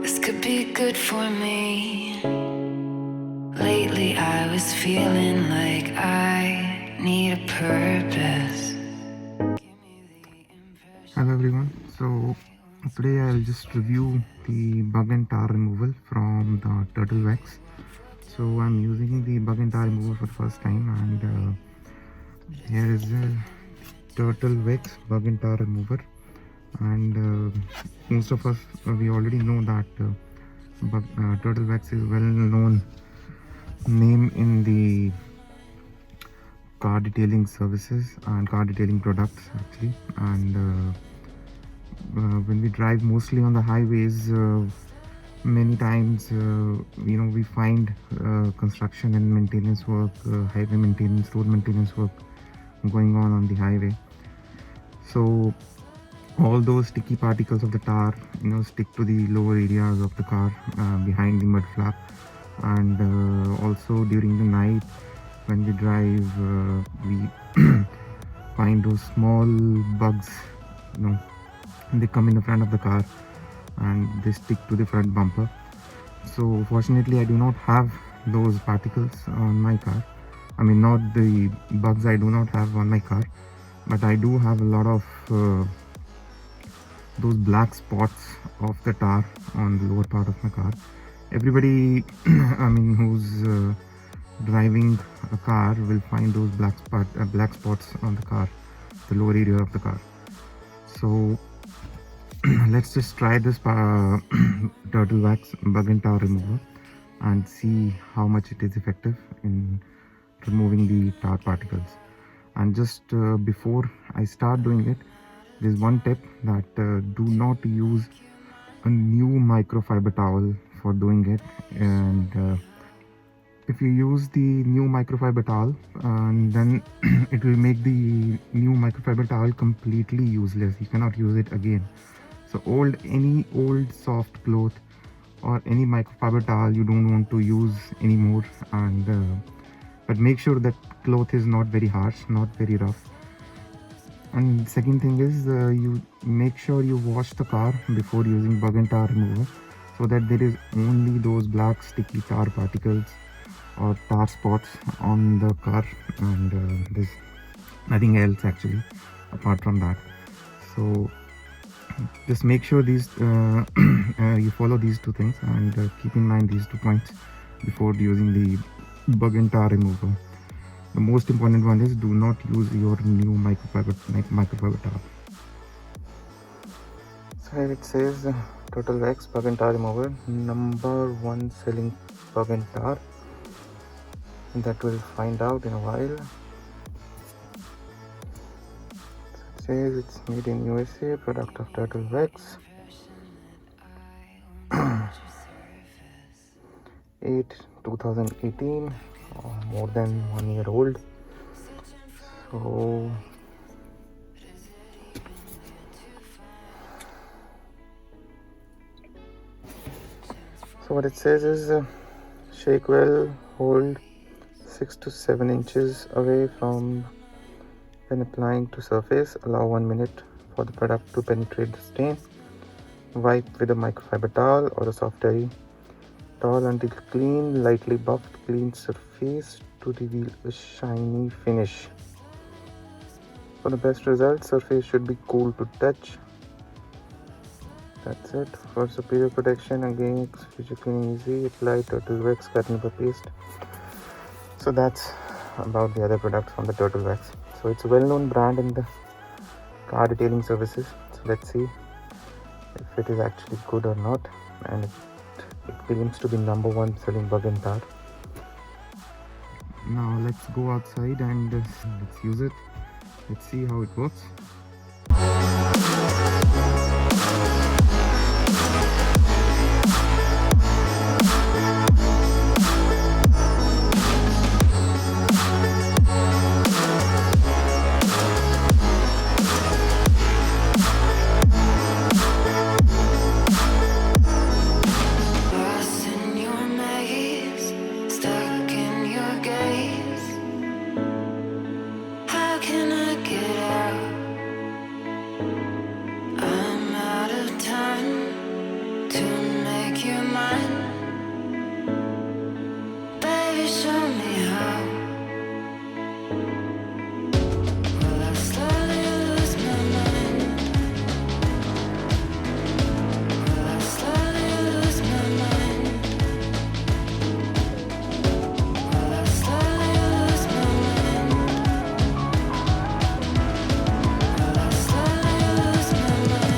This could be good for me. Lately I was feeling like I need a purpose. Hello everyone. So today I'll just review the bug and tar removal from the Turtle Wax. So I'm using the bug and tar removal for the first time, and here is the Turtle Wax bug and tar remover. And most of us we already know that Turtle Wax is well known name in the car detailing services and car detailing products actually. And when we drive mostly on the highways, many times we find construction and maintenance work, highway maintenance, road maintenance work going on the highway. So all those sticky particles of the tar stick to the lower areas of the car, behind the mud flap. And also during the night when we drive, we find those small bugs, they come in the front of the car and they stick to the front bumper. So fortunately I do not have those particles on my car. I mean, not the bugs I do not have on my car, but I do have a lot of those black spots of the tar on the lower part of my car. Everybody I mean, who's driving a car will find those black spots on the car, the lower area of the car. So let's just try this Turtle Wax bug and tar remover and see how much it is effective in removing the tar particles. And just before I start doing it, there's one tip that do not use a new microfiber towel for doing it. And if you use the new microfiber towel, then it will make the new microfiber towel completely useless. You cannot use it again. So any old soft cloth or any microfiber towel you don't want to use anymore. And but make sure that cloth is not very harsh, not very rough. And second thing is, you make sure you wash the car before using bug and tar remover, so that there is only those black sticky tar particles or tar spots on the car, and there's nothing else actually apart from that. So just make sure these you follow these two things, and keep in mind these 2 points before using the bug and tar remover. The most important one is do not use your new microfiber tar. So here it says Turtle Wax bug and tar remover, #1 selling bug and tar. That we'll find out in a while. It says it's made in USA, product of Turtle Wax. 8/2018, more than 1 year old. So what it says is shake well, hold 6 to 7 inches away from when applying to surface. Allow 1 minute for the product to penetrate the stain. Wipe with a microfiber towel or a soft terry towel until clean, lightly buffed, clean surface to reveal a shiny finish. For the best results, surface should be cool to touch. That's it. For superior protection against future cleaning easy, apply Turtle Wax Carnauba paste. So that's about the other products from the Turtle Wax. So it's a well-known brand in the car detailing services. So let's see if it is actually good or not. And it claims to be #1 selling bug and tar. Now let's go outside and let's use it. Let's see how it works. Lost in your maze, stuck in your gaze. How can I get out? make you mine. Baby, show me how. Will I slowly lose my mind? Will I slowly lose my mind? Will I slowly lose my mind? Will I slowly lose my mind?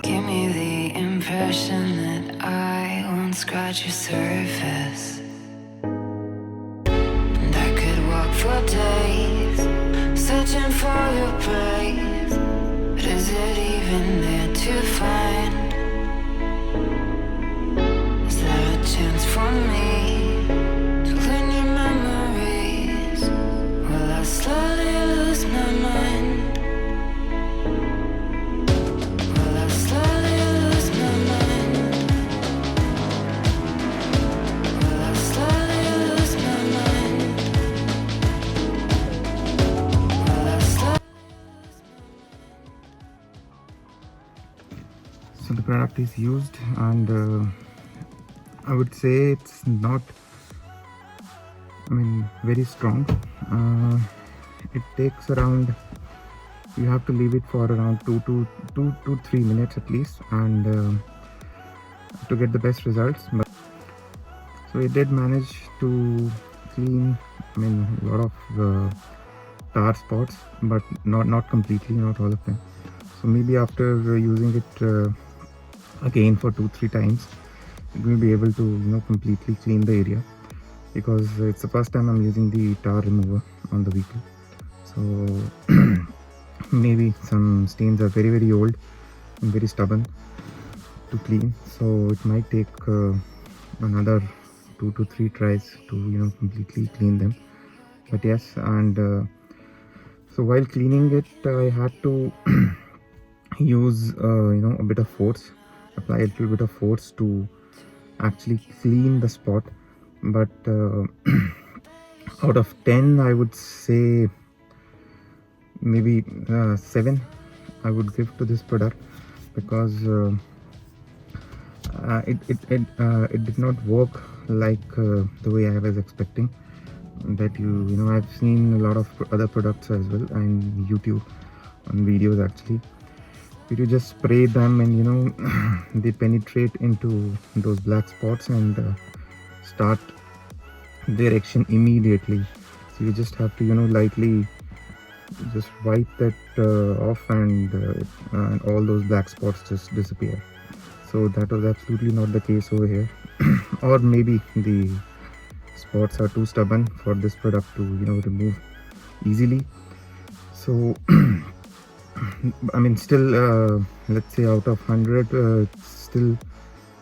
Give me the impression that I won't scratch your surface. And I could walk for days, searching for your praise. But is it even there to find? Is there a chance for me to learn your memories? Will I slowly lose my mind? Will I slowly lose my mind? Will I slowly lose my mind? Will I slowly? So the product is used, and I would say it's not, very strong. It takes around, you have to leave it for around 2 to 3 minutes at least, and to get the best results. But so it did manage to clean, a lot of tar spots, but not completely, not all of them. So maybe after using it again for 2-3 times, it will be able to completely clean the area, because it's the first time I'm using the tar remover on the vehicle. So maybe some stains are very old and very stubborn to clean, so it might take another 2 to 3 tries to completely clean them. But yes, and so while cleaning it, I had to use a bit of force, apply a little bit of force to actually clean the spot. But out of 10, I would say maybe 7 I would give to this product, because it did not work like the way I was expecting. That I've seen a lot of other products as well on YouTube, on videos actually, where you just spray them and they penetrate into those black spots and start their action immediately. So you just have to lightly just wipe that off, and all those black spots just disappear. So that was absolutely not the case over here. Or maybe the spots are too stubborn for this product to remove easily. So still let's say out of 100, still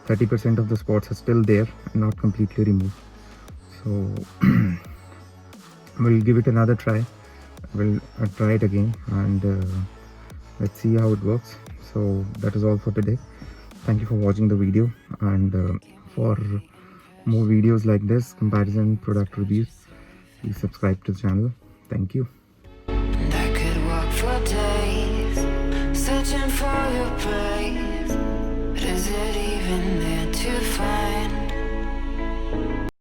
30% of the spots are still there, not completely removed. So we'll give it another try. We'll try it again, and let's see how it works. So that is all for today. Thank you for watching the video, and for more videos like this, comparison product reviews, please subscribe to the channel. Thank you. And I could walk for days, searching for your praise. But is it even there to find?